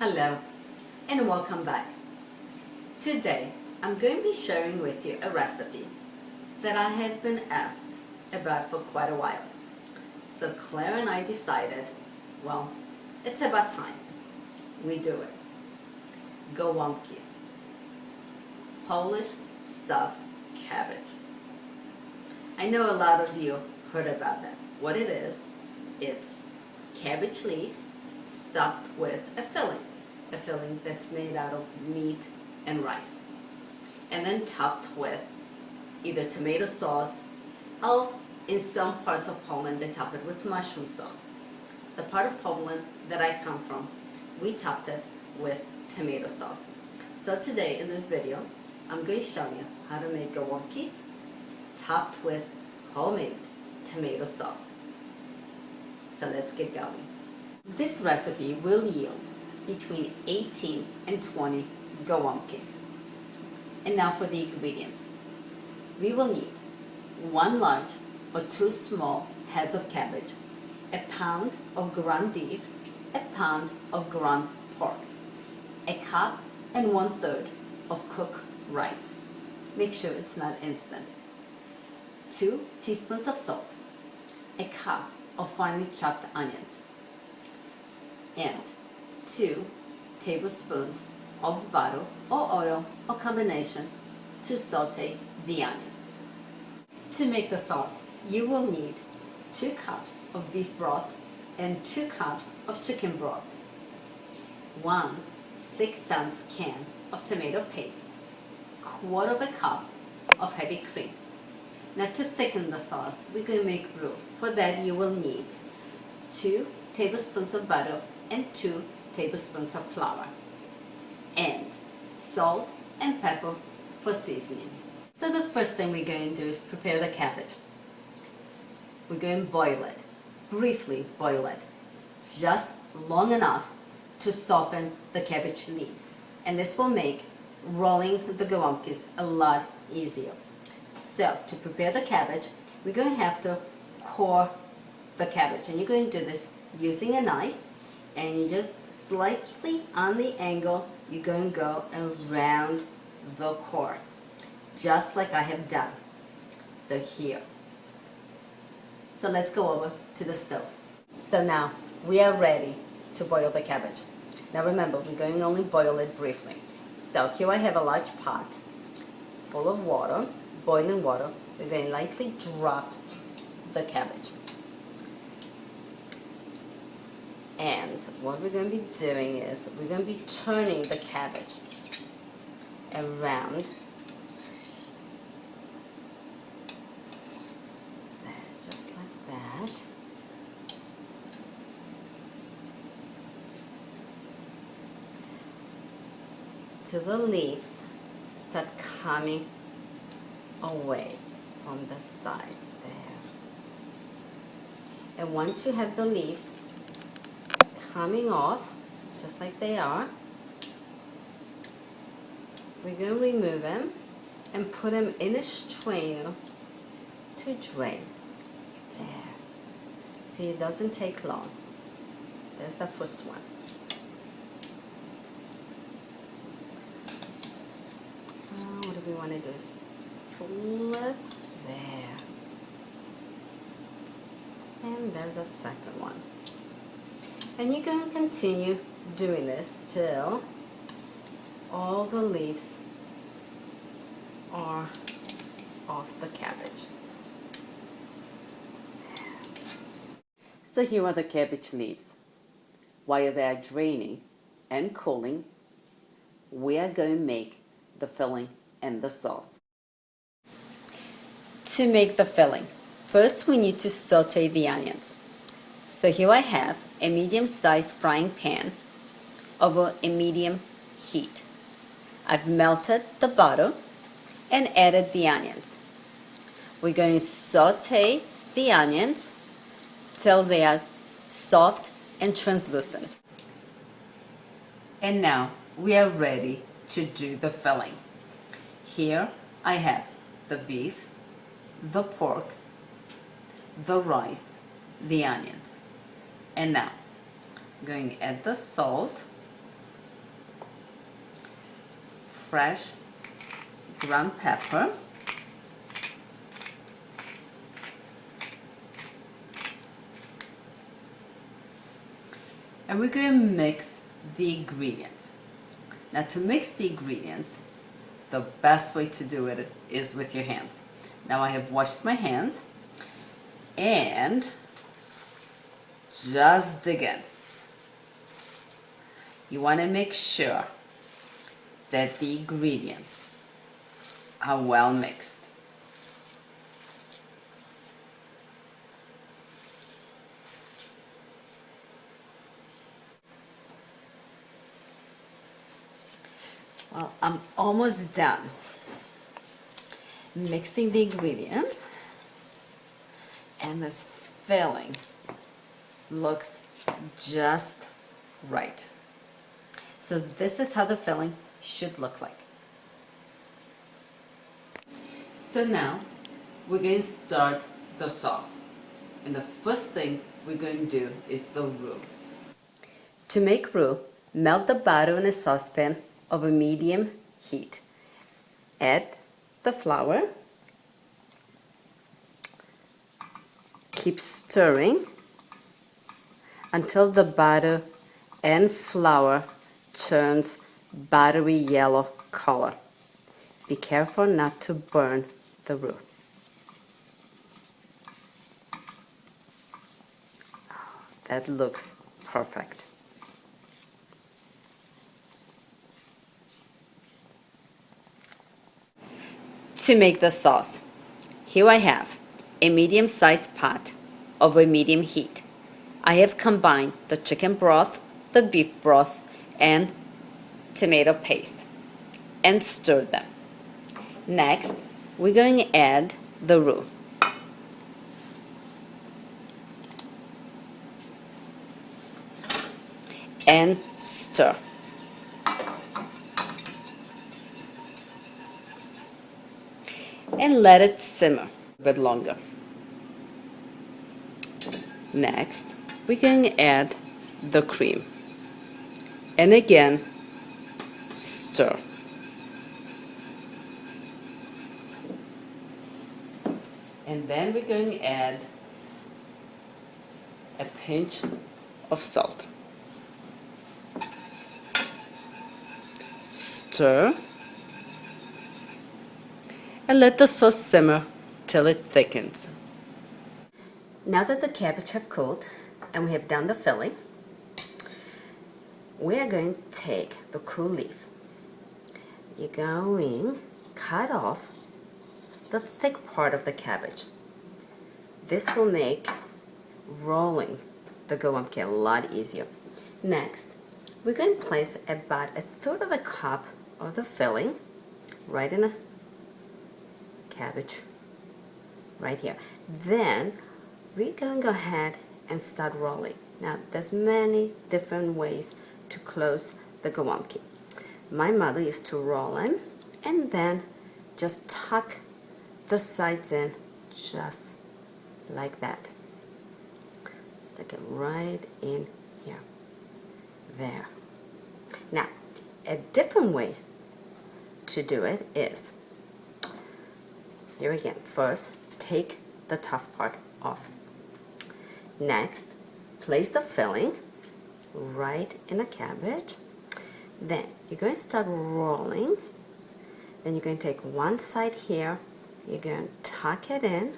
Hello and welcome back. Today I'm going to be sharing with you a recipe that I have been asked about for quite a while. So Claire and I decided, well, it's about time we do it. Golabki's, Polish stuffed cabbage. I know a lot of you heard about that. What it is, it's cabbage leaves stuffed with a filling that's made out of meat and rice, and then topped with either tomato sauce, or in some parts of Poland they top it with mushroom sauce. The part of Poland that I come from, we topped it with tomato sauce. So today in this video I'm going to show you how to make golabkis topped with homemade tomato sauce. So let's get going. This recipe will yield between 18 and 20 golabkis. And now for the ingredients. We will need 1 large or 2 small heads of cabbage, a pound of ground beef, a pound of ground pork, a cup and 1/3 of cooked rice. Make sure it's not instant. 2 teaspoons of salt, a cup of finely chopped onions, and 2 tablespoons of butter or oil or combination to saute the onions. To make the sauce, you will need 2 cups of beef broth and 2 cups of chicken broth, 1 6-ounce can of tomato paste, 1/4 cup of heavy cream. Now to thicken the sauce, we're going to make roux. For that you will need 2 tablespoons of butter and 2 tablespoons of flour, and salt and pepper for seasoning. So the first thing we're going to do is prepare the cabbage. We're going to boil it, briefly boil it, just long enough to soften the cabbage leaves. And this will make rolling the golabkis a lot easier. So to prepare the cabbage, we're going to have to core the cabbage. And you're going to do this using a knife, and you just slightly on the angle, you're going to go around the core, just like I have done. So here. So let's go over to the stove. So now we are ready to boil the cabbage. Now remember, we're going to only boil it briefly. So here I have a large pot full of water, boiling water. We're going to lightly drop the cabbage. And what we're going to be doing is we're going to be turning the cabbage around there, just like that. Till the leaves start coming away from the side there. And once you have the leaves coming off, just like they are, we're going to remove them and put them in a strainer to drain. There. See, it doesn't take long. There's the first one. What we want to do is flip there. And there's a second one. And you're going to continue doing this till all the leaves are off the cabbage. So here are the cabbage leaves. While they are draining and cooling, we are going to make the filling and the sauce. To make the filling, first we need to saute the onions. So here I have a medium-sized frying pan over a medium heat. I've melted the butter and added the onions. We're going to saute the onions till they are soft and translucent. And now we are ready to do the filling. Here I have the beef, the pork, the rice, the onions. And now I'm going to add the salt fresh ground pepper. And we're going to mix the ingredients. Now to mix the ingredients, the best way to do it is with your hands. Now I have washed my hands and just dig in. You want to make sure that the ingredients are well mixed. Well, I'm almost done mixing the ingredients, and this filling looks just right. So this is how the filling should look like. So now we're going to start the sauce. And the first thing we're going to do is the roux. To make roux, melt the batter in a saucepan over medium heat. Add the flour. Keep stirring until the batter and flour turns buttery yellow color. Be careful not to burn the roux. That looks perfect. To make the sauce, here I have a medium-sized pot over medium heat. I have combined the chicken broth, the beef broth, and tomato paste and stir them. Next, we're going to add the roux. And stir. And let it simmer a bit longer. Next, we're going to add the cream. And again, stir. And then we're going to add a pinch of salt. Stir. And let the sauce simmer till it thickens. Now that the cabbage have cooled and we have done the filling, we are going to take the cool leaf. You're going to cut off the thick part of the cabbage. This will make rolling the golabki a lot easier. Next, we're going to place about 1/3 of a cup of the filling right in a cabbage right here. Then we're going to go ahead and start rolling. Now there's many different ways to close the golabki. My mother used to roll them and then just tuck the sides in just like that. Stick it right in here. There. Now a different way to do it is, here again, first take the tough part off. Next, place the filling right in the cabbage. Then you're going to start rolling. Then you're going to take one side here, you're going to tuck it in.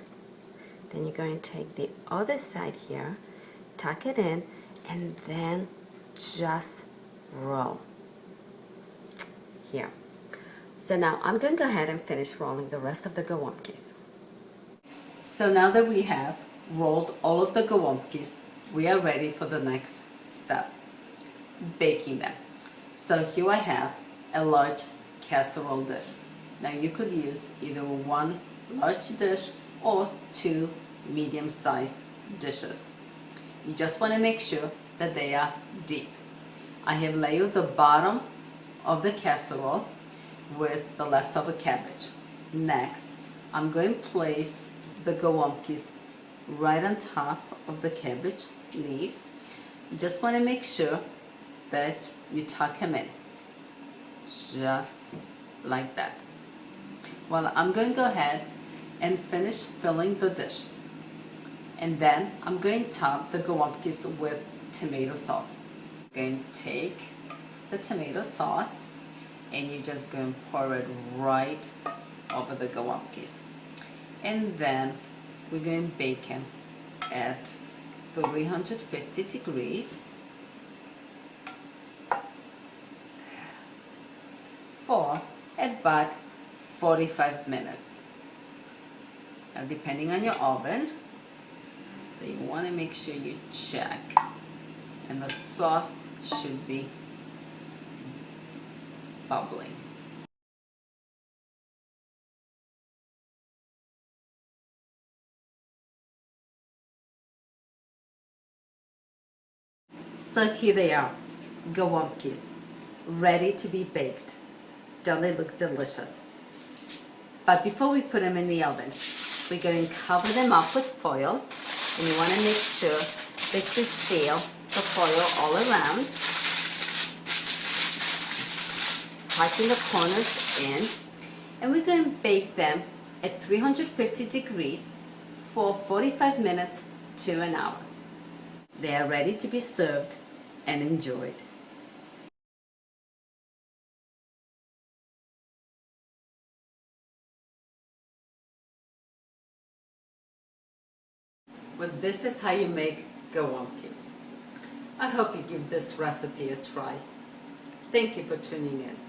Then you're going to take the other side here, tuck it in, and then just roll here. So now I'm going to go ahead and finish rolling the rest of the golabkis. So now that we have rolled all of the golabkis, we are ready for the next step, baking them. So here I have a large casserole dish. Now you could use either one large dish or two medium-sized dishes. You just want to make sure that they are deep. I have layered the bottom of the casserole with the leftover cabbage. Next, I'm going to place the golabkis right on top of the cabbage leaves. You just want to make sure that you tuck them in just like that. Well, I'm going to go ahead and finish filling the dish. And then I'm going to top the golabkis with tomato sauce. I'm going to take the tomato sauce and you're just going to pour it right over the golabkis. And then we're going to bake them at 350 degrees for about 45 minutes. Now, depending on your oven, so you want to make sure you check, and the sauce should be bubbling. So here they are, golabkis, ready to be baked. Don't they look delicious? But before we put them in the oven, we're going to cover them up with foil, and you want to make sure that you seal the foil all around, tightening the corners in, and we're going to bake them at 350 degrees for 45 minutes to an hour. They are ready to be served and enjoyed. Well, this is how you make golabkis. I hope you give this recipe a try. Thank you for tuning in.